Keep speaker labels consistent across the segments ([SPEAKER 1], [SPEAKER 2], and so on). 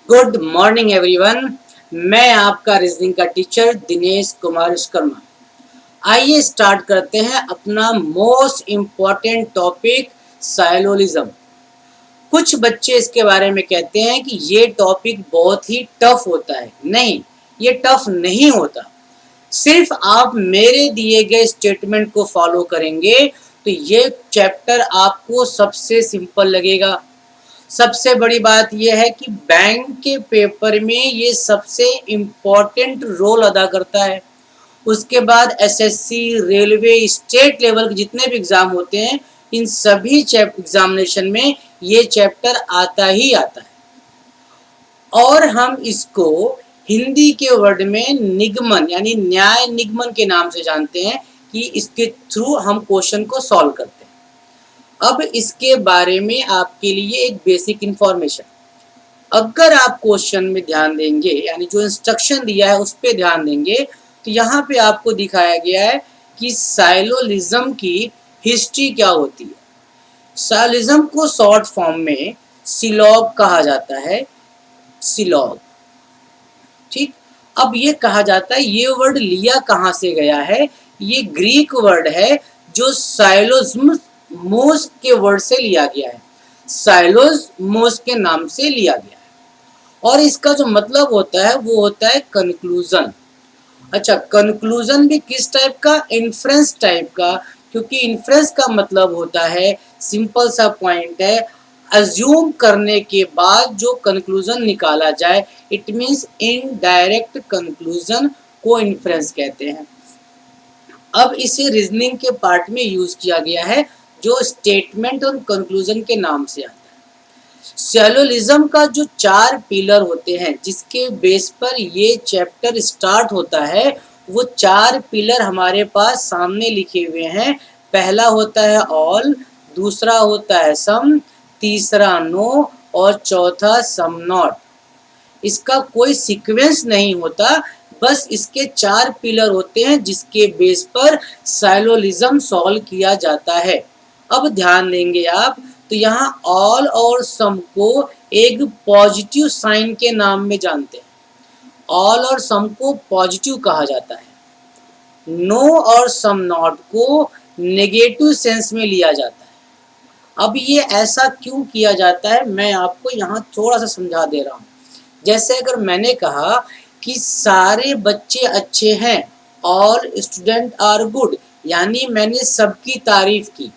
[SPEAKER 1] Good morning everyone. मैं आपका reasoning का टीचर दिनेश कुमार विश्वकर्मा। आइए स्टार्ट करते हैं अपना मोस्ट इम्पॉर्टेंट टॉपिक साइलोलिज्म। कुछ बच्चे इसके बारे में कहते हैं कि ये टॉपिक बहुत ही टफ होता है। नहीं, ये टफ नहीं होता। सिर्फ आप मेरे दिए गए स्टेटमेंट को फॉलो करेंगे तो ये चैप्टर आपको सबसे सिंपल लगेगा। सबसे बड़ी बात यह है कि बैंक के पेपर में ये सबसे इम्पॉर्टेंट रोल अदा करता है। उसके बाद एसएससी, रेलवे, स्टेट लेवल के जितने भी एग्ज़ाम होते हैं, इन सभी एग्जामिनेशन में ये चैप्टर आता ही आता है। और हम इसको हिंदी के वर्ड में निगमन यानी न्याय निगमन के नाम से जानते हैं कि इसके थ्रू हम क्वेश्चन को सॉल्व करते हैं। अब इसके बारे में आपके लिए एक बेसिक इंफॉर्मेशन। अगर आप क्वेश्चन में ध्यान देंगे यानी जो इंस्ट्रक्शन दिया है उस पर ध्यान देंगे तो यहाँ पे आपको दिखाया गया है कि साइलोलिज्म की हिस्ट्री क्या होती है। साइलोलिज्म को शॉर्ट फॉर्म में सिलॉग कहा जाता है। सिलॉग, ठीक। अब ये कहा जाता है, ये वर्ड लिया कहाँ से गया है? ये ग्रीक वर्ड है जो साइलोज्मोस के वर्ड से लिया गया है। साइलोज्मोस के नाम से लिया गया है और इसका जो मतलब होता है वो होता है कंक्लूजन। अच्छा, कंक्लूजन भी किस टाइप का? इन्फ्रेंस टाइप का, क्योंकि इन्फ्रेंस का मतलब होता है, सिंपल सा पॉइंट है, अज्यूम करने के बाद जो कंक्लूजन निकाला जाए, इट मीन्स इनडायरेक्ट कंक्लूजन को इन्फ्रेंस कहते हैं। अब इसे रीजनिंग के पार्ट में यूज किया गया है जो स्टेटमेंट और कंक्लूजन के नाम से आता है। साइलोलिज्म का जो 4 पिलर होते हैं जिसके बेस पर ये चैप्टर स्टार्ट होता है, वो 4 पिलर हमारे पास सामने लिखे हुए हैं। पहला होता है ऑल, दूसरा होता है सम, तीसरा नो और चौथा सम नॉट। इसका कोई सीक्वेंस नहीं होता, बस इसके 4 पिलर होते हैं जिसके बेस पर साइलोलिज्म सॉल्व किया जाता है। अब ध्यान देंगे आप तो यहाँ ऑल और सम को एक पॉजिटिव साइन के नाम में जानते हैं। ऑल और सम को पॉजिटिव कहा जाता है। नो और सम नॉट को नेगेटिव सेंस में लिया जाता है। अब ये ऐसा क्यों किया जाता है मैं आपको यहाँ थोड़ा सा समझा दे रहा हूँ। जैसे अगर मैंने कहा कि सारे बच्चे अच्छे हैं, ऑल स्टूडेंट आर गुड, यानी मैंने सबकी तारीफ की।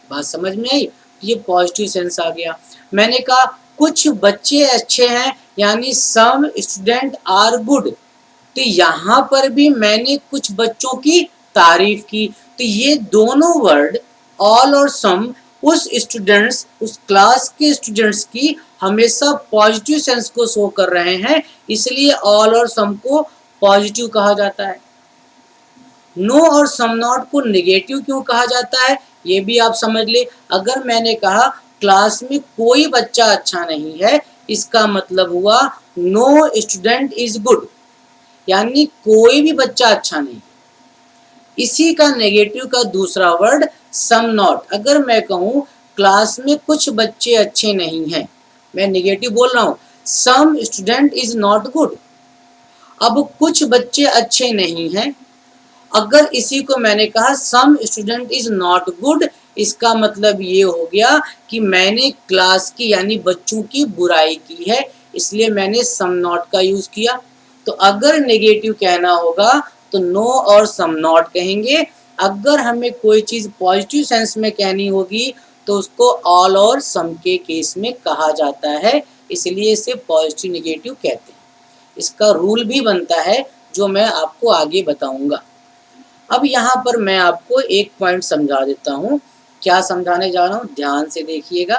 [SPEAKER 1] बात समझ में आई? ये पॉजिटिव सेंस आ गया। मैंने कहा कुछ बच्चे अच्छे हैं, यानी सम स्टूडेंट आर गुड, तो यहाँ पर भी मैंने कुछ बच्चों की तारीफ की। तो ये दोनों वर्ड ऑल और सम उस स्टूडेंट्स, उस क्लास के स्टूडेंट्स की हमेशा पॉजिटिव सेंस को शो कर रहे हैं, इसलिए ऑल और सम को पॉजिटिव कहा जाता है। नो और सम नॉट को नेगेटिव क्यों कहा जाता है ये भी आप समझ ले। अगर मैंने कहा क्लास में कोई बच्चा अच्छा नहीं है, इसका मतलब हुआ नो स्टूडेंट इज गुड, यानी कोई भी बच्चा अच्छा नहीं। इसी का नेगेटिव का दूसरा वर्ड सम नॉट। अगर मैं कहूँ क्लास में कुछ बच्चे अच्छे नहीं हैं, मैं नेगेटिव बोल रहा हूँ, some student is not good. अब कुछ बच्चे अच्छे नहीं हैं, अगर इसी को मैंने कहा some student is not good, इसका मतलब ये हो गया कि मैंने क्लास की यानी बच्चों की बुराई की है, इसलिए मैंने सम नॉट का यूज किया। तो अगर नेगेटिव कहना होगा तो नो और सम नॉट कहेंगे। अगर हमें कोई चीज़ पॉजिटिव सेंस में कहनी होगी तो उसको ऑल और सम के केस में कहा जाता है, इसलिए इसे पॉजिटिव नेगेटिव कहते हैं। इसका रूल भी बनता है जो मैं आपको आगे बताऊंगा। अब यहाँ पर मैं आपको एक पॉइंट समझा देता हूँ। क्या समझाने जा रहा हूँ ध्यान से देखिएगा।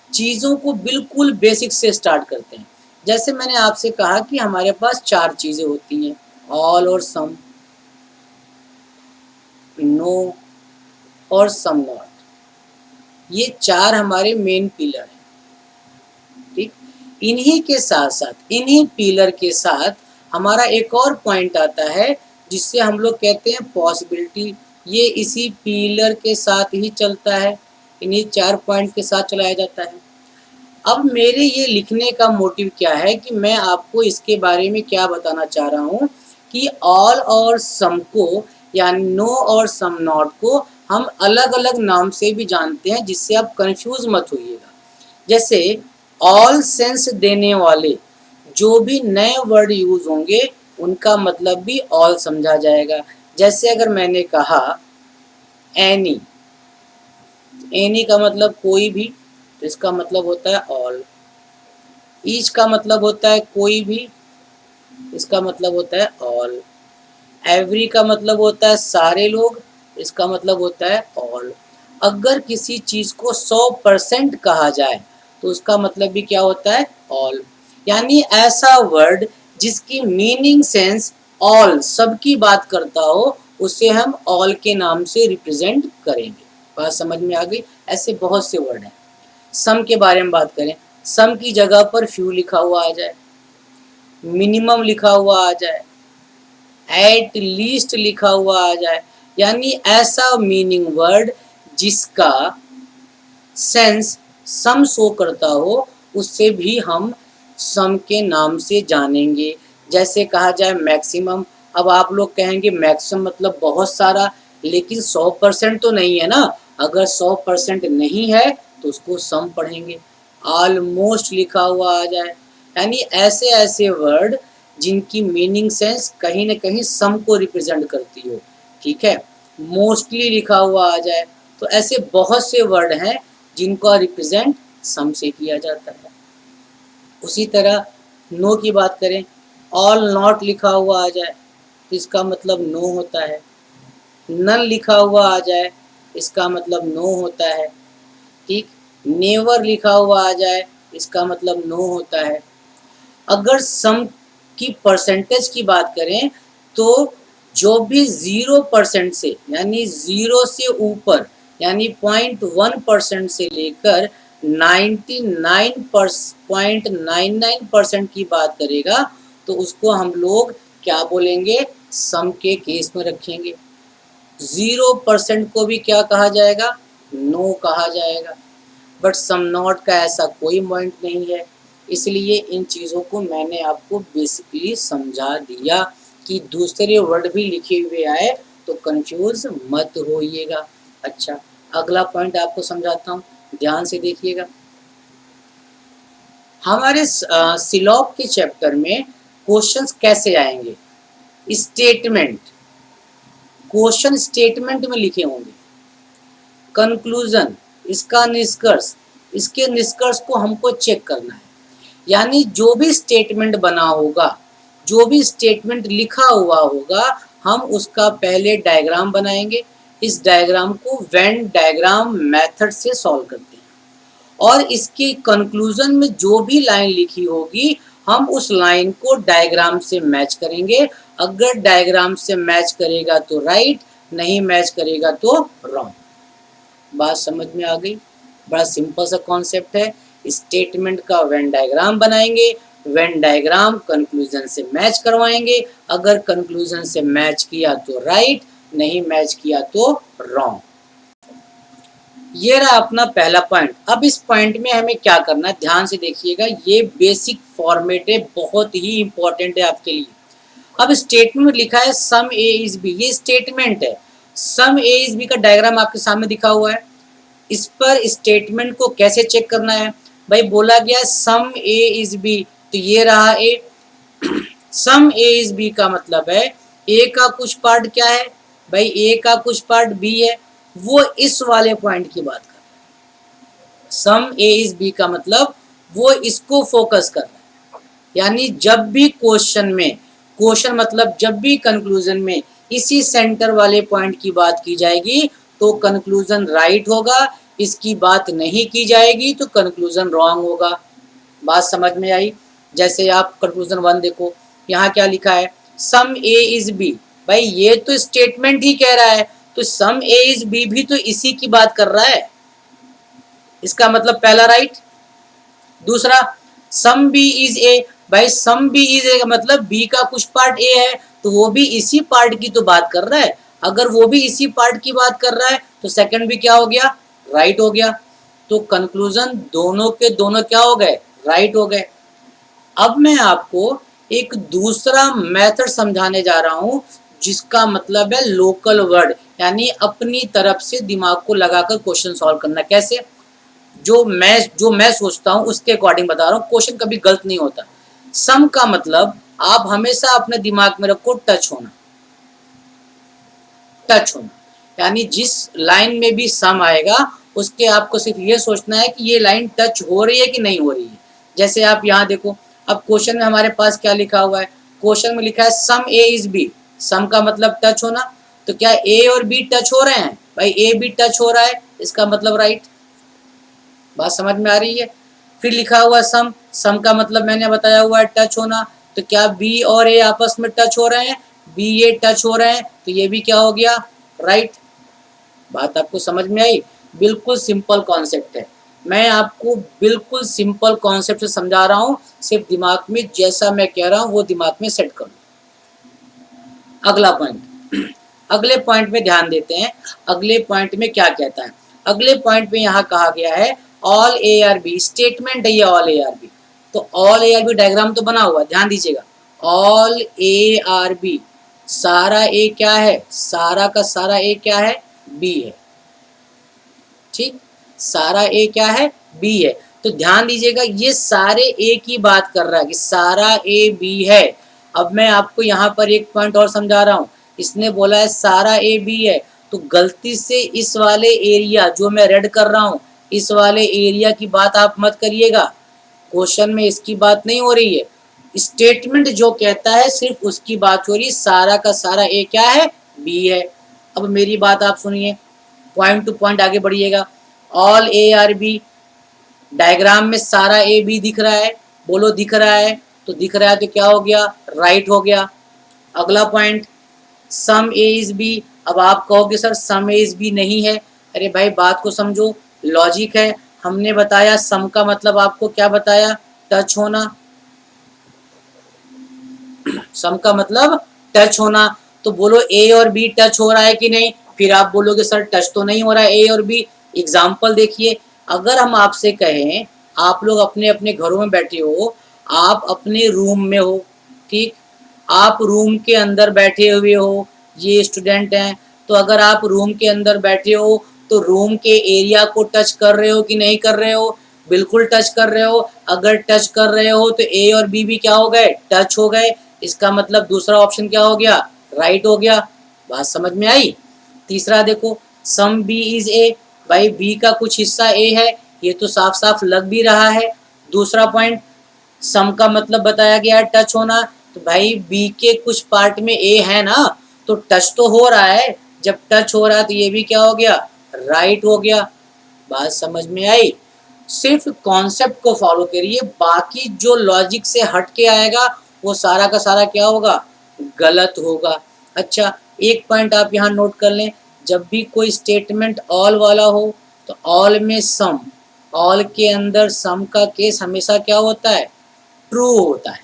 [SPEAKER 1] चीज़ों को बिल्कुल बेसिक से स्टार्ट करते हैं। जैसे मैंने आपसे कहा कि हमारे पास 4 चीज़ें होती हैं, ऑल और सम, नो और सम नॉट। ये 4 हमारे मेन पिलर हैं, ठीक। इन्हीं के साथ साथ, इन्हीं पिलर के साथ हमारा एक और पॉइंट आता है जिससे हम लोग कहते हैं पॉसिबिलिटी। ये इसी पिलर के साथ ही चलता है, इन्हीं 4 पॉइंट के साथ चलाया जाता है। अब मेरे ये लिखने का मोटिव क्या है कि मैं आपको इसके बारे में क्या बताना चाह रहा हूँ कि ऑल और सम को या नो और सम नॉट को हम अलग अलग नाम से भी जानते हैं, जिससे आप कंफ्यूज मत होइएगा। जैसे ऑल सेंस देने वाले जो भी नए वर्ड यूज होंगे उनका मतलब भी ऑल समझा जाएगा। जैसे अगर मैंने कहा एनी, एनी का मतलब कोई भी, तो इसका मतलब होता है ऑल। ईच का मतलब होता है कोई भी, इसका मतलब होता है ऑल। एवरी का मतलब होता है सारे लोग, इसका मतलब होता है ऑल। अगर किसी चीज को 100% कहा जाए तो उसका मतलब भी क्या होता है, ऑल। यानी ऐसा वर्ड जिसकी मीनिंग सेंस ऑल, सबकी बात करता हो, उसे हम ऑल के नाम से रिप्रेजेंट करेंगे। बात समझ में आ गई? ऐसे बहुत से वर्ड हैं। सम के बारे में बात करें, सम की जगह पर फ्यू लिखा हुआ आ जाए, मिनिमम लिखा हुआ आ जाए, एट लीस्ट लिखा हुआ आ जाए, यानी ऐसा मीनिंग वर्ड जिसका सेंस सम शो करता हो, उससे भी हम सम के नाम से जानेंगे। जैसे कहा जाए मैक्सिमम, अब आप लोग कहेंगे मैक्सिमम मतलब बहुत सारा, लेकिन 100% तो नहीं है ना। अगर 100% नहीं है तो उसको सम पढ़ेंगे। ऑलमोस्ट लिखा हुआ आ जाए, यानी ऐसे ऐसे वर्ड जिनकी मीनिंग सेंस कहीं ना कहीं सम को रिप्रेजेंट करती हो। ठीक है, मोस्टली लिखा हुआ आ जाए, तो ऐसे बहुत से वर्ड हैं जिनका रिप्रेजेंट सम से किया जाता है। उसी तरह नो की बात करें, ऑल नॉट लिखा हुआ आ जाए तो इसका मतलब नो होता है। नन लिखा हुआ आ जाए इसका मतलब नो होता है। ठीक, नेवर लिखा हुआ आ जाए इसका मतलब नो होता है। अगर सम की परसेंटेज की बात करें तो जो भी 0% से यानी 0 से ऊपर यानी 0.1% से लेकर 99.99% की बात करेगा तो उसको हम लोग क्या बोलेंगे, सम के केस में रखेंगे। 0% को भी क्या कहा जाएगा, नो कहा जाएगा। बट सम नॉट का ऐसा कोई पॉइंट नहीं है, इसलिए इन चीज़ों को मैंने आपको बेसिकली समझा दिया कि दूसरे वर्ड भी लिखे हुए आए तो कंफ्यूज मत होइएगा। अच्छा, अगला पॉइंट आपको समझाता हूँ, ध्यान से देखिएगा। हमारे सिलॉग के चैप्टर में क्वेश्चंस कैसे आएंगे, स्टेटमेंट, क्वेश्चन स्टेटमेंट में लिखे होंगे। कंक्लूजन, इसका निष्कर्ष, इसके निष्कर्ष को हमको चेक करना है। यानी जो भी स्टेटमेंट बना होगा, जो भी स्टेटमेंट लिखा हुआ होगा, हम उसका पहले डायग्राम बनाएंगे। इस डायग्राम को वेन डायग्राम मेथड से सॉल्व करते हैं और इसके कंक्लूजन में जो भी लाइन लिखी होगी हम उस लाइन को डायग्राम से मैच करेंगे। अगर डायग्राम से मैच करेगा तो राइट, नहीं मैच करेगा तो रॉन्ग। बात समझ में आ गई? बड़ा सिंपल सा कॉन्सेप्ट है। स्टेटमेंट का वेन डायग्राम बनाएंगे, वेन डायग्राम कंक्लूजन से मैच करवाएंगे। अगर कंक्लूजन से मैच किया तो राइट, नहीं मैच किया तो रॉन्ग। ये रहा अपना पहला पॉइंट। अब इस पॉइंट में हमें क्या करना है, ध्यान से देखिएगा। ये बेसिक फॉर्मेट है, बहुत ही इंपॉर्टेंट है आपके लिए। अब स्टेटमेंट में लिखा है सम ए इज बी, ये स्टेटमेंट है। सम ए इज बी का डायग्राम आपके सामने दिखा हुआ है। इस पर स्टेटमेंट को कैसे चेक करना है भाई, बोला गया सम ए इज बी, तो ये रहा ए। सम ए इज बी का मतलब है ए का कुछ पार्ट क्या है भाई, ए का कुछ पार्ट बी है। वो इस वाले पॉइंट की बात कर रहा है। सम ए इज बी का मतलब वो इसको फोकस कर रहा है। यानी जब भी क्वेश्चन में, क्वेश्चन मतलब जब भी कंक्लूजन में इसी सेंटर वाले पॉइंट की बात की जाएगी तो कंक्लूजन राइट होगा, इसकी बात नहीं की जाएगी तो कंक्लूजन रॉन्ग होगा। बात समझ में आई? जैसे आप कंक्लूजन 1 देखो, यहाँ क्या लिखा है, सम ए इज बी। भाई ये तो स्टेटमेंट ही कह रहा है, तो सम ए इज बी भी तो इसी की बात कर रहा है, इसका मतलब पहला राइट। दूसरा सम बी इज ए, भाई सम बी इज ए का मतलब बी का कुछ पार्ट ए है, तो वो भी इसी पार्ट की तो बात कर रहा है। अगर वो भी इसी पार्ट की बात कर रहा है तो सेकंड भी क्या हो गया, राइट हो गया। तो कंक्लूजन दोनों के दोनों क्या हो गए, राइट हो गए। अब मैं आपको एक दूसरा मेथड समझाने जा रहा हूं जिसका मतलब है लोकल वर्ड, यानी अपनी तरफ से दिमाग को लगाकर क्वेश्चन सॉल्व करना। कैसे? जो मैं सोचता हूं उसके अकॉर्डिंग बता रहा हूं, क्वेश्चन कभी गलत नहीं होता। सम का मतलब आप हमेशा अपने दिमाग में रखो टच होना, टच होना, यानी जिस लाइन में भी सम आएगा उसके आपको सिर्फ ये सोचना है कि ये लाइन टच हो रही है कि नहीं हो रही है। जैसे आप यहाँ देखो, अब क्वेश्चन में हमारे पास क्या लिखा हुआ है, क्वेश्चन में लिखा है सम ए इज बी, सम का मतलब टच होना, तो क्या ए और बी टच हो रहे हैं? भाई ए बी टच हो रहा है, इसका मतलब राइट। बात समझ में आ रही है? फिर लिखा हुआ सम, सम का मतलब मैंने बताया हुआ है टच होना, तो क्या बी और ए आपस में टच हो रहे हैं? बी ए टच हो रहे हैं, तो ये भी क्या हो गया, राइट। बात आपको समझ में आई? बिल्कुल सिंपल कॉन्सेप्ट है, मैं आपको बिल्कुल सिंपल कॉन्सेप्ट से समझा रहा हूँ, सिर्फ दिमाग में जैसा मैं कह रहा हूँ वो दिमाग में सेट करो। अगला पॉइंट, अगले पॉइंट में ध्यान देते हैं। अगले पॉइंट में क्या कहता है? अगले पॉइंट में यहाँ कहा गया है all A are B, statement है ये ऑल ए आर बी। तो all A are B diagram तो बना हुआ, ध्यान दीजिएगा। ऑल ए आर बी, सारा ए क्या है, सारा का सारा ए क्या है, बी है, ठीक। सारा ए क्या है, बी है। तो ध्यान दीजिएगा ये सारे ए की बात कर रहा है कि सारा ए बी है। अब मैं आपको यहाँ पर एक पॉइंट और समझा रहा हूँ, इसने बोला है सारा ए बी है, तो गलती से इस वाले एरिया जो मैं रेड कर रहा हूँ, इस वाले एरिया की बात आप मत करिएगा, क्वेश्चन में इसकी बात नहीं हो रही है। स्टेटमेंट जो कहता है सिर्फ उसकी बात हो रही है, सारा का सारा ए क्या है, बी है। अब मेरी बात आप सुनिए, पॉइंट टू पॉइंट आगे बढ़िएगा। All A are B, diagram में सारा ए बी दिख रहा है, बोलो दिख रहा है, तो दिख रहा है तो क्या हो गया, राइट हो गया। अगला point, some A is B. अब आप कहोगे sir some A is B नहीं है, अरे भाई बात को समझो, लॉजिक है। हमने बताया सम का मतलब आपको क्या बताया, टच होना, सम का मतलब टच होना। तो बोलो ए और बी टच हो रहा है कि नहीं? फिर आप बोलोगे सर टच तो नहीं हो रहा है ए और बी। एग्जाम्पल देखिए, अगर हम आपसे कहें, आप लोग अपने अपने घरों में बैठे हो, आप अपने रूम में हो, ठीक, आप रूम के अंदर बैठे हुए हो, ये स्टूडेंट हैं, तो अगर आप रूम के अंदर बैठे हो तो रूम के एरिया को टच कर रहे हो कि नहीं कर रहे हो? बिल्कुल टच कर रहे हो। अगर टच कर रहे हो तो ए और बी भी क्या हो गए, टच हो गए। इसका मतलब दूसरा ऑप्शन क्या हो गया, राइट हो गया। बात समझ में आई? तीसरा देखो, सम बी इज ए, भाई बी का कुछ हिस्सा ए है, ये तो साफ साफ लग भी रहा है। दूसरा पॉइंट, सम का मतलब बताया गया है टच होना, तो भाई बी के कुछ पार्ट में ए है ना, तो टच तो हो रहा है। जब टच हो रहा है तो ये भी क्या हो गया, राइट हो गया। बात समझ में आई? सिर्फ कॉन्सेप्ट को फॉलो करिए, बाकी जो लॉजिक से हट के आएगा वो सारा का सारा क्या होगा, गलत होगा। अच्छा, एक पॉइंट आप यहाँ नोट कर लें, जब भी कोई स्टेटमेंट ऑल वाला हो तो ऑल में सम, ऑल के अंदर सम का केस हमेशा क्या होता है, ट्रू होता है।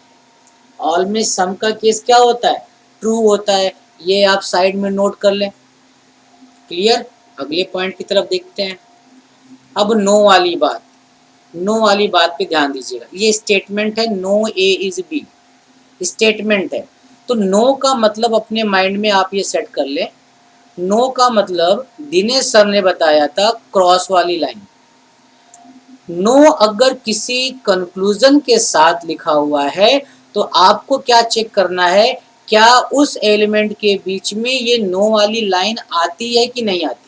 [SPEAKER 1] ऑल में सम का केस क्या होता है, ट्रू होता है। ये आप साइड में नोट कर लें। क्लियर? अगले पॉइंट की तरफ देखते हैं। अब नो वाली बात, नो वाली बात पे ध्यान दीजिएगा। ये स्टेटमेंट है no A is B, statement है, तो नो का मतलब अपने माइंड में आप ये सेट कर लें, नो का मतलब दिनेश सर ने बताया था क्रॉस वाली लाइन। नो अगर किसी कंक्लूजन के साथ लिखा हुआ है तो आपको क्या चेक करना है, क्या उस एलिमेंट के बीच में ये नो वाली लाइन आती है कि नहीं आती है।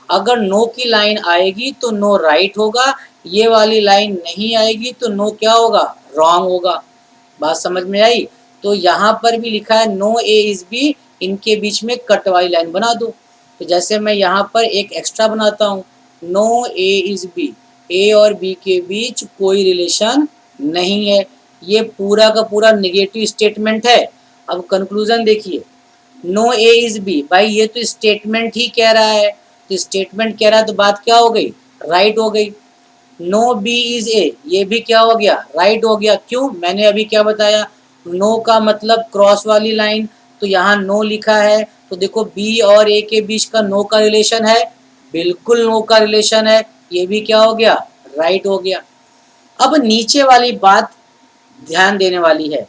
[SPEAKER 1] अगर नो की लाइन आएगी तो नो राइट होगा, ये वाली लाइन नहीं आएगी तो नो क्या होगा, रॉन्ग होगा। बात समझ में आई? तो यहाँ पर भी लिखा है नो ए इज बी, इनके बीच में कट वाली लाइन बना दो। तो जैसे मैं यहाँ पर एक एक्स्ट्रा बनाता हूँ, नो ए इज बी, ए और बी के बीच कोई रिलेशन नहीं है, ये पूरा का पूरा नेगेटिव स्टेटमेंट है। अब कंक्लूजन देखिए, नो ए इज बी, भाई ये तो स्टेटमेंट ही कह रहा है, तो स्टेटमेंट कह रहा है तो बात क्या हो गई, राइट हो गई। नो बी इज ए, ये भी क्या हो गया, राइट हो गया। क्यों? मैंने अभी क्या बताया, नो का मतलब क्रॉस वाली लाइन, तो यहाँ नो लिखा है, तो देखो बी और ए के बीच का नो का रिलेशन है, बिल्कुल नो का रिलेशन है, ये भी क्या हो गया, राइट हो गया। अब नीचे वाली बात ध्यान देने वाली है।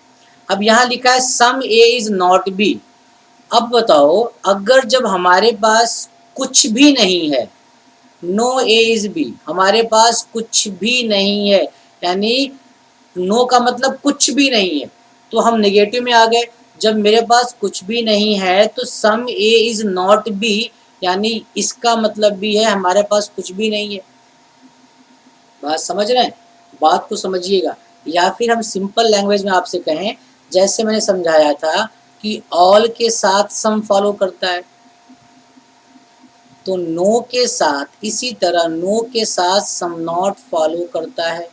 [SPEAKER 1] अब यहाँ लिखा है some A is not be. अब बताओ, अगर जब हमारे पास कुछ भी नहीं है, नो ए इज बी, हमारे पास कुछ भी नहीं है, यानी नो का मतलब कुछ भी नहीं है, तो हम नेगेटिव में आ गए। जब मेरे पास कुछ भी नहीं है तो सम ए इज नॉट बी, यानी इसका मतलब भी है हमारे पास कुछ भी नहीं है। बात समझ रहे हैं? बात को समझिएगा। या फिर हम सिंपल लैंग्वेज में आपसे कहें, जैसे मैंने समझाया था कि ऑल के साथ सम फॉलो करता है, तो नो के साथ इसी तरह नो के साथ सम नॉट फॉलो करता है।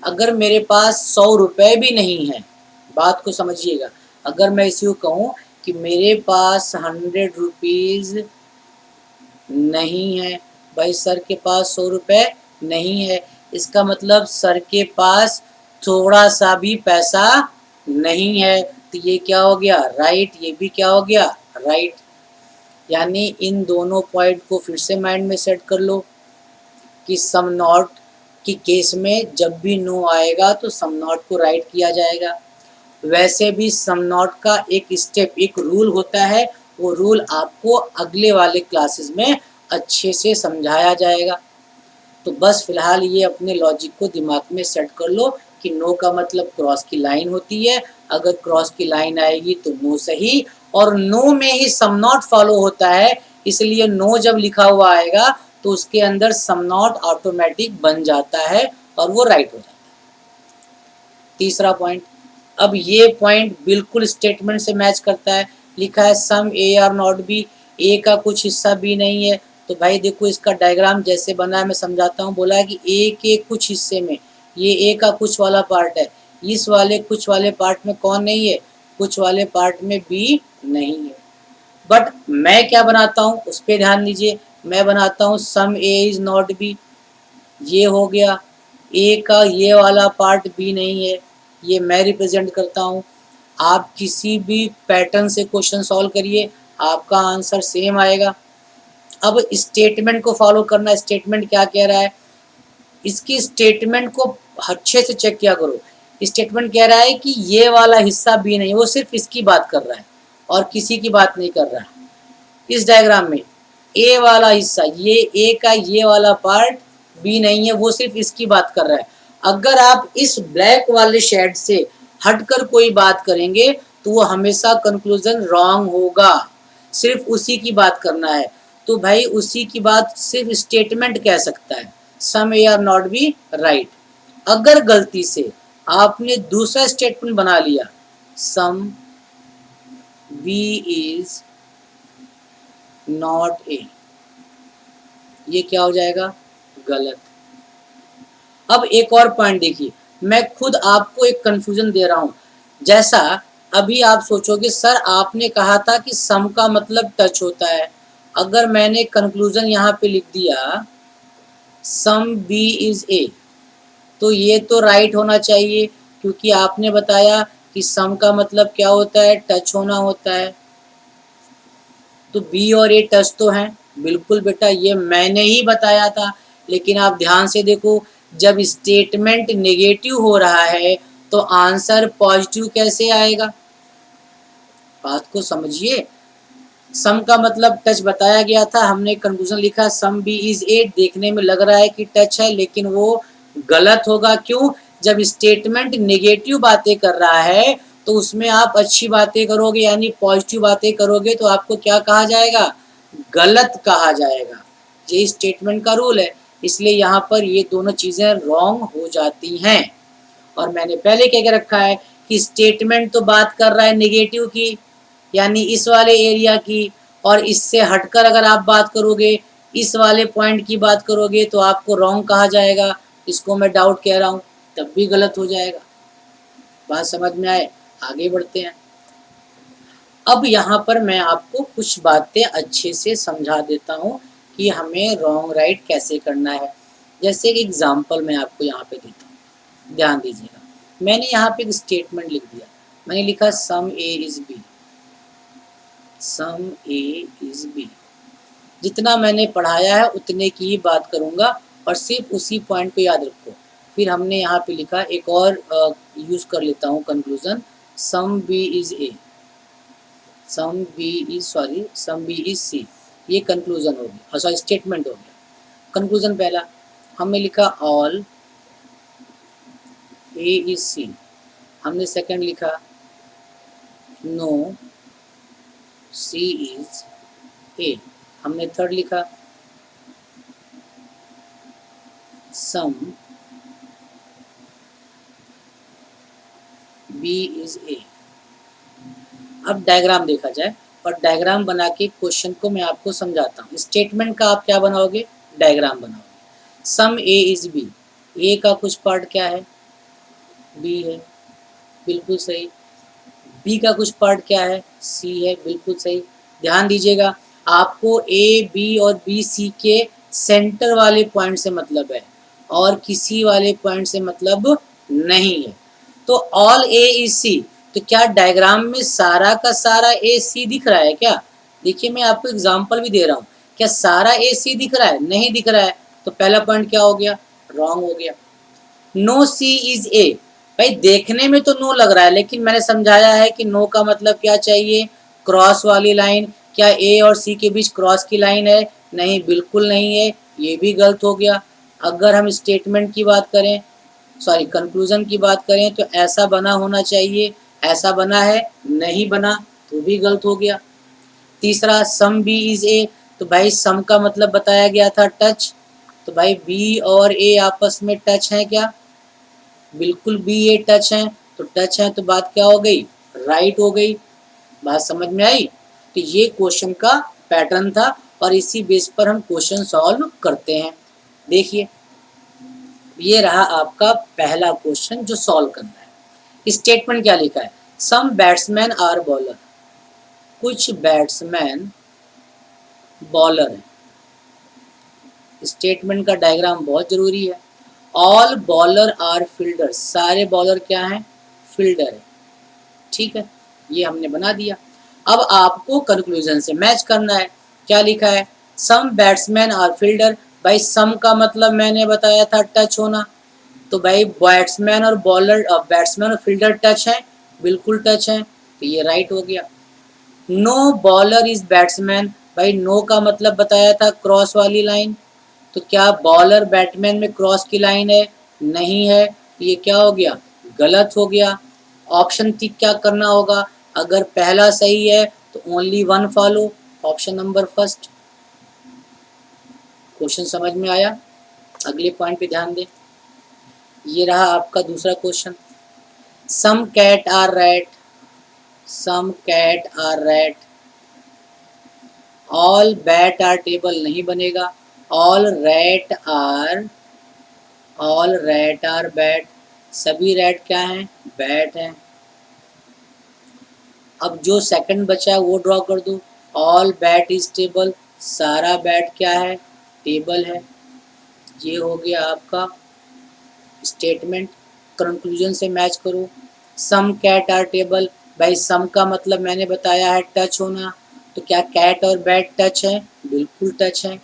[SPEAKER 1] अगर मेरे पास 100 रुपये भी नहीं है, बात को समझिएगा, अगर मैं इसी को कहूँ कि मेरे पास 100 रुपीज़ नहीं है, भाई सर के पास 100 रुपये नहीं है, इसका मतलब सर के पास थोड़ा सा भी पैसा नहीं है, तो ये क्या हो गया, राइट। ये भी क्या हो गया, राइट। यानी इन दोनों पॉइंट को फिर से माइंड में सेट कर लो कि सम नॉट की केस में जब भी नो आएगा तो सम नॉट को राइट किया जाएगा। वैसे भी सम नॉट का एक स्टेप, एक रूल होता है, वो रूल आपको अगले वाले क्लासेस में अच्छे से समझाया जाएगा। तो बस फिलहाल ये अपने लॉजिक को दिमाग में सेट कर लो कि नो का मतलब क्रॉस की लाइन होती है, अगर क्रॉस की लाइन आएगी तो नो सही, और नो में ही सम नॉट फॉलो होता है, इसलिए नो जब लिखा हुआ आएगा तो उसके अंदर सम नॉट ऑटोमेटिक बन जाता है और वो राइट हो जाता है। तीसरा पॉइंट, अब ये पॉइंट बिल्कुल स्टेटमेंट से मैच करता है। लिखा है some A are not B, ए का कुछ हिस्सा बी नहीं है, तो भाई देखो इसका डायग्राम जैसे बना है मैं समझाता हूँ। बोला है कि ए के कुछ हिस्से में, ये ए का कुछ वाला पार्ट है, इस वाले कुछ वाले पार्ट में कौन नहीं है, कुछ वाले पार्ट में बी नहीं है। बट मैं क्या बनाता हूँ उस पर ध्यान दीजिए, मैं बनाता हूँ सम ए इज नॉट बी, ये हो गया, ए का ये वाला पार्ट बी नहीं है, ये मैं रिप्रेजेंट करता हूँ। आप किसी भी पैटर्न से क्वेश्चन सॉल्व करिए, आपका आंसर सेम आएगा। अब स्टेटमेंट को फॉलो करना, स्टेटमेंट क्या कह रहा है, इसकी स्टेटमेंट को अच्छे से चेक किया करो। स्टेटमेंट कह रहा है कि ये वाला हिस्सा बी नहीं, वो सिर्फ इसकी बात कर रहा है और किसी की बात नहीं कर रहा है। इस डायग्राम में ए वाला हिस्सा, ये ए का ये वाला पार्ट बी नहीं है, वो सिर्फ इसकी बात कर रहा है। अगर आप इस ब्लैक वाले शेड से हटकर कोई बात करेंगे तो वो हमेशा कंक्लूजन रॉन्ग होगा, सिर्फ उसी की बात करना है। तो भाई उसी की बात सिर्फ स्टेटमेंट कह सकता है, some A are not B right. अगर गलती से आपने दूसरा स्टेटमेंट बना लिया, some B is not A, ये क्या हो जाएगा, गलत। अब एक और पॉइंट देखिए, मैं खुद आपको एक कंफ्यूजन दे रहा हूं। जैसा अभी आप सोचोगे सर आपने कहा था कि सम का मतलब टच होता है, अगर मैंने कंक्लूजन यहाँ पे लिख दिया सम बी इज ए, तो ये तो राइट होना चाहिए, क्योंकि आपने बताया कि सम का मतलब क्या होता है, टच होना होता है। तो बी और ए टच तो हैं, बिल्कुल बेटा, ये मैंने ही बताया था। लेकिन आप ध्यान से देखो, जब स्टेटमेंट नेगेटिव हो रहा है तो आंसर पॉजिटिव कैसे आएगा, बात को समझिए। सम का मतलब टच बताया गया था, हमने कंक्लूजन लिखा सम बी इज 8, देखने में लग रहा है कि टच है, लेकिन वो गलत होगा। क्यों? जब स्टेटमेंट नेगेटिव बातें कर रहा है तो उसमें आप अच्छी बातें करोगे, यानी पॉजिटिव बातें करोगे, तो आपको क्या कहा जाएगा, गलत कहा जाएगा। ये स्टेटमेंट का रूल है, इसलिए यहाँ पर ये दोनों चीज़ें रॉन्ग हो जाती हैं। और मैंने पहले कह के रखा है कि स्टेटमेंट तो बात कर रहा है नेगेटिव की, यानी इस वाले एरिया की, और इससे हटकर अगर आप बात करोगे, इस वाले पॉइंट की बात करोगे, तो आपको रॉन्ग कहा जाएगा। इसको मैं डाउट कह रहा हूँ, तब भी गलत हो जाएगा। बात समझ में आए? आगे बढ़ते हैं। अब यहाँ पर मैं आपको कुछ बातें अच्छे से समझा देता हूँ कि हमें रॉन्ग राइट कैसे करना है। जैसे एक एग्जाम्पल मैं आपको यहाँ पे देता हूँ, ध्यान दीजिएगा। मैंने यहाँ पे एक स्टेटमेंट लिख दिया, मैंने लिखा some A is B, some A is B. जितना मैंने पढ़ाया है उतने की ही बात करूँगा और सिर्फ उसी पॉइंट को याद रखो। फिर हमने यहाँ पे लिखा, एक और यूज़ कर लेता हूँ conclusion, some B is A, some B is C, ये कंक्लूज़न हो गया, सॉरी स्टेटमेंट हो गया। कंक्लूज़न पहला हमने लिखा ऑल ए इज़ सी, हमने सेकंड लिखा नो सी इज़ ए, हमने थर्ड लिखा सम बी इज़ ए। अब डायग्राम देखा जाए और डायग्राम बना के क्वेश्चन को मैं आपको समझाता हूँ। स्टेटमेंट का आप क्या बनाओगे, डायग्राम बनाओगे। सम ए इज़ बी, ए का कुछ पार्ट क्या है, बी है, बिल्कुल सही। बी का कुछ पार्ट क्या है, सी है, बिल्कुल सही। ध्यान दीजिएगा, आपको ए बी और बी सी के सेंटर वाले पॉइंट से मतलब है और किसी वाले पॉइंट से मतलब नहीं है। तो ऑल ए इज सी, तो क्या डायग्राम में सारा का सारा ए सी दिख रहा है क्या? देखिए मैं आपको एग्जांपल भी दे रहा हूँ, क्या सारा ए सी दिख रहा है? नहीं दिख रहा है, तो पहला पॉइंट क्या हो गया, रॉन्ग हो गया। नो सी इज ए, भाई देखने में तो नो लग रहा है, लेकिन मैंने समझाया है कि नो का मतलब क्या चाहिए, क्रॉस वाली लाइन। क्या ए और सी के बीच क्रॉस की लाइन है? नहीं, बिल्कुल नहीं है, ये भी गलत हो गया। अगर हम स्टेटमेंट की बात करें, सॉरी कंक्लूजन की बात करें, तो ऐसा बना होना चाहिए, ऐसा बना है, नहीं बना तो भी गलत हो गया। तीसरा सम बी इज ए, तो भाई सम का मतलब बताया गया था टच, तो भाई बी और ए आपस में टच है क्या? बिल्कुल बी ए टच है, तो टच है तो बात क्या हो गई, राइट हो गई। बात समझ में आई? तो ये क्वेश्चन का पैटर्न था और इसी बेस पर हम क्वेश्चन सॉल्व करते हैं। देखिए ये रहा आपका पहला क्वेश्चन जो सॉल्व करना है। स्टेटमेंट क्या लिखा है, सम बैट्समैन आर बॉलर, कुछ बैट्समैन बॉलर है। स्टेटमेंट का डायग्राम बहुत जरूरी है। ऑल बॉलर आर फील्डर, सारे बॉलर क्या हैं, फील्डर है। ठीक है, ये हमने बना दिया। अब आपको कंक्लूजन से मैच करना है। क्या लिखा है, सम बैट्समैन आर फील्डर, भाई सम का मतलब मैंने बताया था टच होना, तो भाई बैट्समैन और बॉलर, बैट्समैन और फील्डर टच है, बिल्कुल टच है, तो ये राइट हो गया। नो बॉलर इज बैट्समैन, भाई नो का मतलब बताया था क्रॉस वाली लाइन, तो क्या बॉलर बैटमैन में क्रॉस की लाइन है? नहीं है, तो ये क्या हो गया, गलत हो गया। ऑप्शन टिक क्या करना होगा, अगर पहला सही है तो only one follow, option number first. Question समझ में आया? अगले पॉइंट पे ध्यान दें। ये रहा आपका दूसरा question, some cat are rat, some cat are rat, all bat are table नहीं बनेगा, ऑल रैट आर बैट, सभी रैट क्या हैं, बैट हैं। अब जो सेकंड बचा है वो ड्रॉ कर दो, ऑल बैट इज टेबल, सारा बैट क्या है, टेबल है। ये हो गया आपका स्टेटमेंट। कंक्लूजन से मैच करो, सम कैट आर टेबल, भाई सम का मतलब मैंने बताया है टच होना, तो क्या कैट और बैट टच है, बिल्कुल टच है।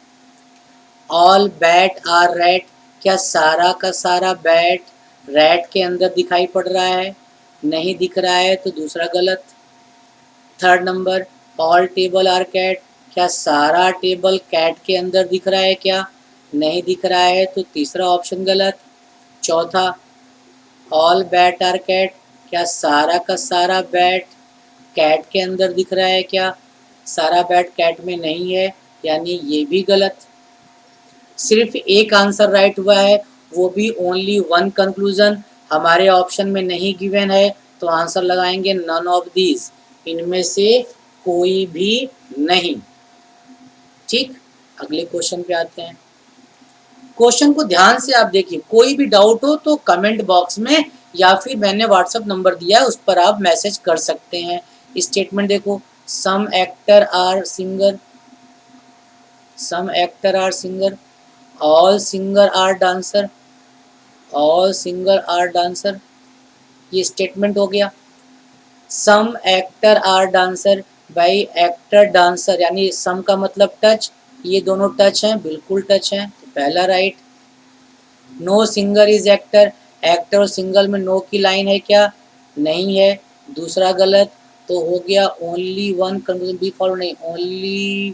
[SPEAKER 1] ऑल बैट आर रैट, क्या सारा का सारा बैट रैट के अंदर दिखाई पड़ रहा है? नहीं दिख रहा है, तो दूसरा गलत। Third number, all table are cat, क्या सारा टेबल कैट के अंदर दिख रहा है क्या? नहीं दिख रहा है, तो तीसरा ऑप्शन गलत। चौथा, ऑल बैट आर कैट, क्या सारा का सारा बैट कैट के अंदर दिख रहा है क्या? सारा बैट कैट में नहीं है, यानी ये भी गलत। सिर्फ एक आंसर राइट हुआ है, वो भी ओनली वन कंक्लूजन, हमारे ऑप्शन में नहीं गिवन है, तो आंसर लगाएंगे नन ऑफ दीज, इनमें से कोई भी नहीं। ठीक, अगले क्वेश्चन पे आते हैं। क्वेश्चन को ध्यान से आप देखिए, कोई भी डाउट हो तो कमेंट बॉक्स में या फिर मैंने व्हाट्सएप नंबर दिया है उस पर आप मैसेज कर सकते हैं। स्टेटमेंट देखो, some actor are singer, some actor are singer, all singer are dancer, all singer are dancer, ये स्टेटमेंट हो गया। सम एक्टर आर डांसर, भाई एक्टर डांसर, यानी सम का मतलब टच, ये दोनों टच हैं, बिल्कुल टच हैं, तो पहला right. Know singer is actor, actor और सिंगल में नो की लाइन है क्या? नहीं है, दूसरा गलत। तो हो गया only one conclusion B follow, नहीं ओनली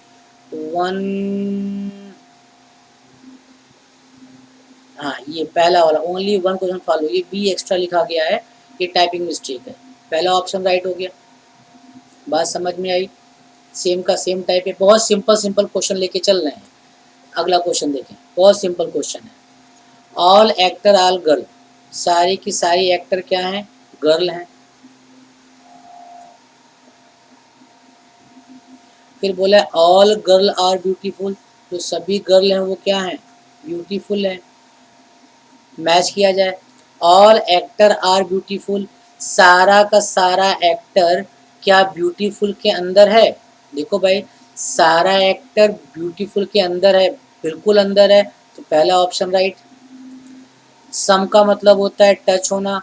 [SPEAKER 1] वन। हाँ ये पहला वाला ओनली वन क्वेश्चन फॉलो, ये बी एक्स्ट्रा लिखा गया है, ये टाइपिंग मिस्टेक है। पहला ऑप्शन राइट हो गया। बात समझ में आई? सेम का सेम टाइप है, बहुत सिंपल सिंपल क्वेश्चन लेके चल रहे हैं। अगला क्वेश्चन देखें, बहुत सिंपल क्वेश्चन है। ऑल एक्टर आल गर्ल, सारी की सारी एक्टर क्या हैं? गर्ल हैं। फिर बोला ऑल गर्ल आर ब्यूटीफुल, जो सभी गर्ल हैं वो क्या हैं? ब्यूटीफुल हैं। मैच किया जाए, ऑल एक्टर आर ब्यूटीफुल, सारा का सारा एक्टर क्या ब्यूटीफुल के अंदर है? देखो भाई, सारा एक्टर ब्यूटीफुल के अंदर है, बिल्कुल अंदर है, तो पहला ऑप्शन राइट। सम का मतलब होता है टच होना,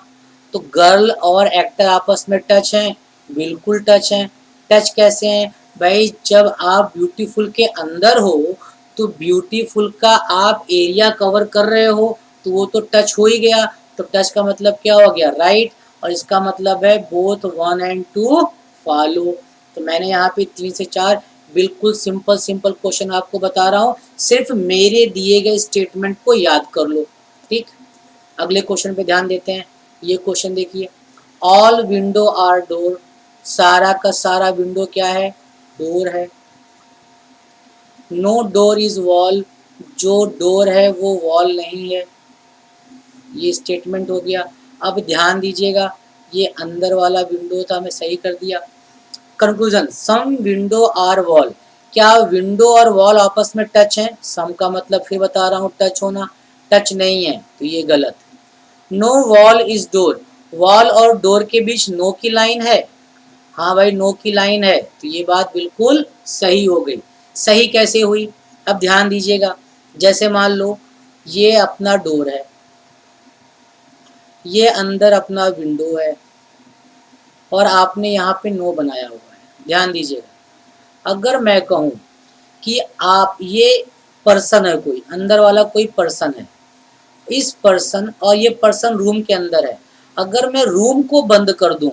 [SPEAKER 1] तो गर्ल और एक्टर आपस में टच हैं, बिल्कुल टच हैं। टच कैसे हैं भाई? जब आप ब्यूटीफुल के अंदर हो तो ब्यूटीफुल का आप एरिया कवर कर रहे हो, तो वो तो टच हो ही गया। तो टच का मतलब क्या हो गया? राइट। और इसका मतलब है बोथ 1 and 2 फॉलो। तो मैंने यहाँ पे 3 से 4 बिल्कुल सिंपल सिंपल क्वेश्चन आपको बता रहा हूँ, सिर्फ मेरे दिए गए स्टेटमेंट को याद कर लो। ठीक, अगले क्वेश्चन पे ध्यान देते हैं। ये क्वेश्चन देखिए, ऑल विंडो आर डोर, सारा का सारा विंडो क्या है? डोर है। नो डोर इज वॉल, जो डोर है वो वॉल नहीं है। ये स्टेटमेंट हो गया। अब ध्यान दीजिएगा, ये अंदर वाला विंडो था, मैं सही कर दिया। Conclusion, some window are wall, क्या विंडो और वॉल आपस में टच हैं? सम का मतलब फिर बता रहा हूँ टच होना, टच नहीं है, तो ये गलत। No wall is door, wall और डोर के बीच नो की लाइन है। हाँ भाई नो की लाइन है, तो ये बात बिल्कुल सही हो गई। सही कैसे हुई? अब ध्यान दीजिएगा, जैसे मान लो ये अपना डोर है, ये अंदर अपना विंडो है, और आपने यहाँ पे नो बनाया हुआ है। ध्यान दीजिएगा, अगर मैं कहूँ कि आप ये पर्सन है, कोई अंदर वाला कोई पर्सन है, इस पर्सन और ये पर्सन रूम के अंदर है, अगर मैं रूम को बंद कर दूं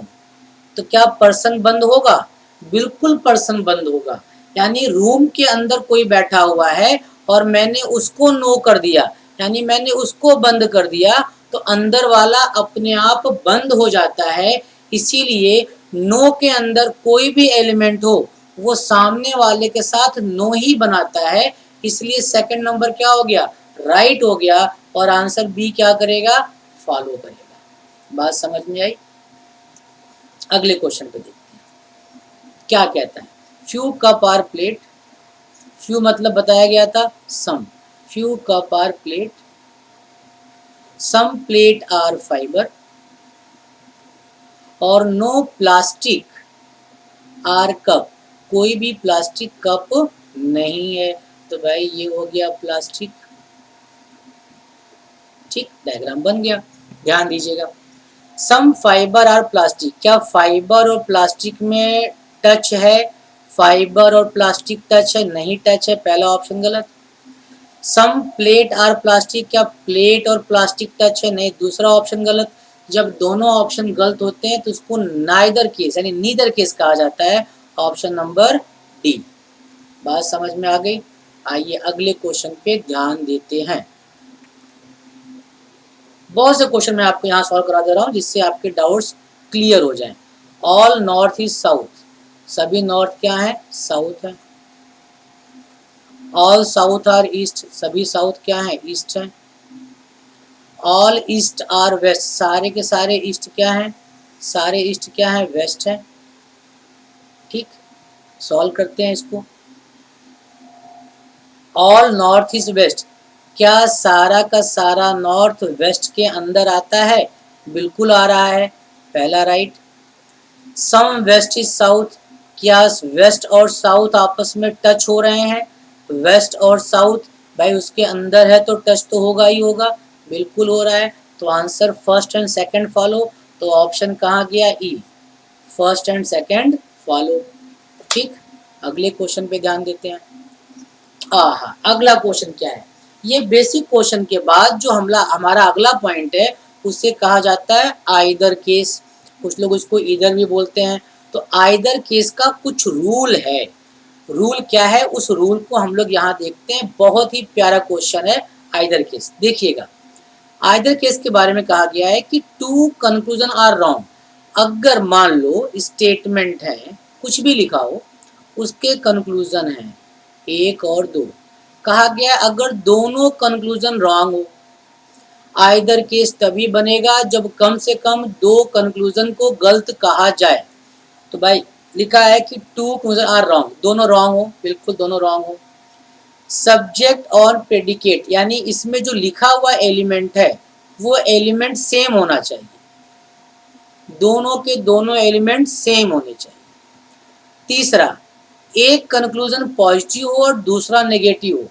[SPEAKER 1] तो क्या पर्सन बंद होगा? बिल्कुल पर्सन बंद होगा। यानी रूम के अंदर कोई बैठा हुआ है और मैंने उसको नो कर दिया, यानी मैंने उसको बंद कर दिया, तो अंदर वाला अपने आप बंद हो जाता है। इसीलिए नो के अंदर कोई भी एलिमेंट हो वो सामने वाले के साथ नो ही बनाता है। इसलिए सेकंड नंबर क्या हो गया? राइट हो गया, और आंसर बी क्या करेगा? फॉलो करेगा। बात समझ में आई? अगले क्वेश्चन पे देखते हैं क्या कहता है। Few cup are plate, few मतलब बताया गया था some, few cup are plate, some plate are fibre, और नो प्लास्टिक आर कप, कोई भी प्लास्टिक कप नहीं है। तो भाई ये हो गया प्लास्टिक। ठीक, डायग्राम बन गया। ध्यान दीजिएगा, सम फाइबर आर प्लास्टिक, क्या फाइबर और प्लास्टिक में टच है? फाइबर और प्लास्टिक टच है? नहीं टच है, पहला ऑप्शन गलत। सम प्लेट आर प्लास्टिक, क्या प्लेट और प्लास्टिक टच है? नहीं, दूसरा ऑप्शन गलत। जब दोनों ऑप्शन गलत होते हैं तो उसको नाइदर केस यानी नीदर केस कहा जाता है, ऑप्शन नंबर डी। बात समझ में आ गई? आइए अगले क्वेश्चन पे ध्यान देते हैं। बहुत से क्वेश्चन मैं आपको यहाँ सॉल्व करा दे रहा हूँ जिससे आपके डाउट्स क्लियर हो जाएं। ऑल नॉर्थ इज साउथ, सभी नॉर्थ क्या है? साउथ है। ऑल साउथ आर ईस्ट, सभी साउथ क्या है? ईस्ट है। ऑल ईस्ट आर वेस्ट, सारे के सारे ईस्ट क्या है? सारे ईस्ट क्या है? वेस्ट है। ठीक, सॉल्व करते हैं इसको। ऑल नॉर्थ इज वेस्ट, क्या सारा का सारा नॉर्थ वेस्ट के अंदर आता है? बिल्कुल आ रहा है, पहला right. Some west is south, क्या वेस्ट और साउथ आपस में टच हो रहे हैं? वेस्ट और साउथ भाई उसके अंदर है तो टच तो होगा ही होगा, बिल्कुल हो रहा है। तो answer first and second follow, तो ऑप्शन कहाँ गया? ई, फर्स्ट एंड सेकंड फॉलो। ठीक, अगले क्वेश्चन पे ध्यान देते हैं हाँ, अगला क्वेश्चन क्या है? ये बेसिक क्वेश्चन के बाद जो हमारा अगला पॉइंट है, उसे कहा जाता है आइदर केस। कुछ लोग उसको ईदर भी बोलते हैं। तो आइदर केस का कुछ रूल है। रूल क्या है, उस रूल को हम लोग यहाँ देखते हैं। बहुत ही प्यारा क्वेश्चन है आइदर केस। देखिएगा, आइदर केस के बारे में कहा गया है कि टू कंक्लूजन आर रॉन्ग। अगर मान लो स्टेटमेंट है, कुछ भी लिखा हो, उसके कंक्लूजन है 1 और 2, कहा गया अगर दोनों कंक्लूजन रॉन्ग हो, आइदर केस तभी बनेगा जब कम से कम 2 कंक्लूजन को गलत कहा जाए। तो भाई लिखा है कि टू कंक्लूजन आर रॉन्ग, दोनों रॉन्ग हो, बिल्कुल दोनों रॉन्ग हो। सब्जेक्ट और प्रेडिकेट, यानी इसमें जो लिखा हुआ एलिमेंट है वो एलिमेंट सेम होना चाहिए, दोनों के दोनों एलिमेंट सेम होने चाहिए। तीसरा, एक कंक्लूजन पॉजिटिव हो और दूसरा नेगेटिव हो।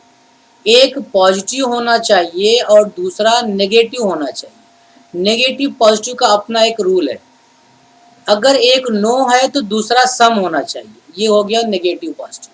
[SPEAKER 1] एक पॉजिटिव होना चाहिए और दूसरा नेगेटिव होना चाहिए। नेगेटिव पॉजिटिव का अपना एक रूल है। अगर एक नो है तो दूसरा सम होना चाहिए। ये हो गया नेगेटिव पॉजिटिव।